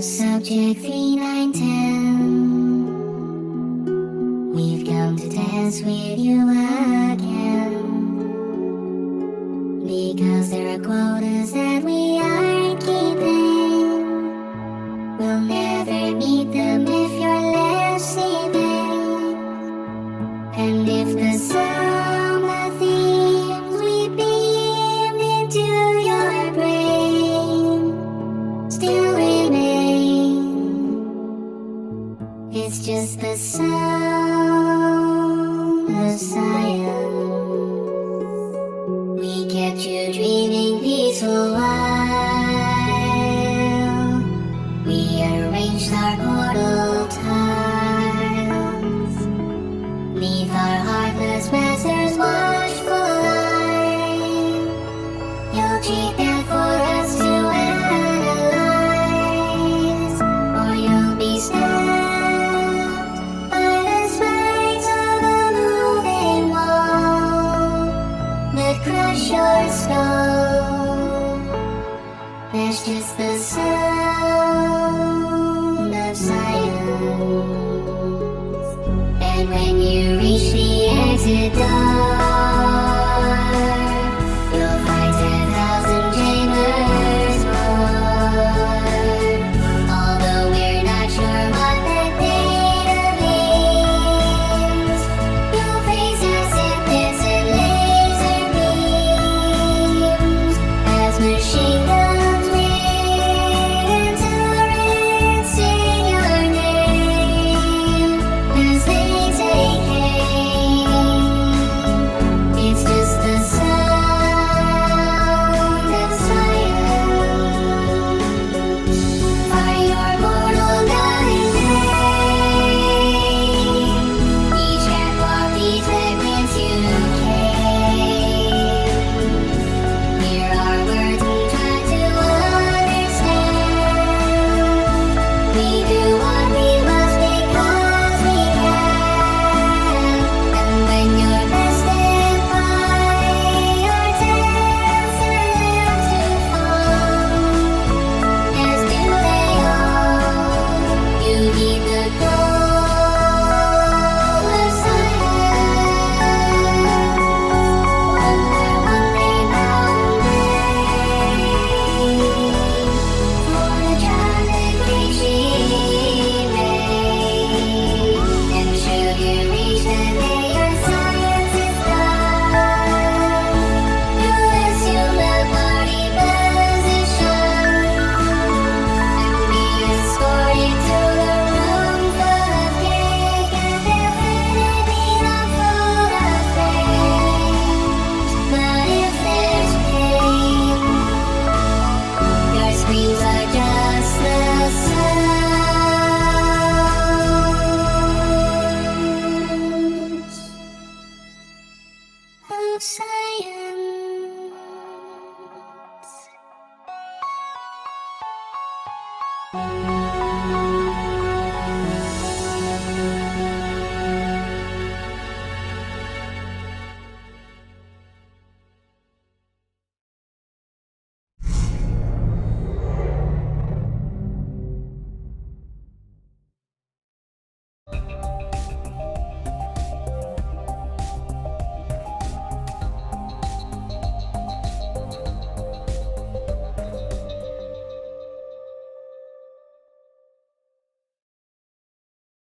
Subject 3910. We've come to dance with you again, because there are quotas that we are keeping. We'll never meet them if you're listening. And if the summer themes we beamed into your brain still remain, it's just the sound of silence. We kept you dreaming peaceful while we arranged our portal tiles. Neath our heartless masters' watchful eye, you'll cheat that for us to analyze, or you'll be stabbed by the spikes of a moving wall that crush your skull. That's just the sound of silence. And when you reach the exit door, you'll find 10,000 chambers more. Although we're not sure what that data means, you'll face acid pits and laser beams as machine guns ring and turrets sing your name as they take aim. It's just the sound of silence for your mortal dying day. Each catwalk, each segments you came. Hear our words and try to understand. We do what we must because we can. And when you're bested by your tales turn out to fall, as do they all, you heed the call of silence. Wonder one day bound for the tragic grief she made. And should you reach the day your science is done, you'll assume the party position and be escorted to the room full of cake, and they'll hand it be a full of flames. But if there's pain, your screams are just the sounds of silence.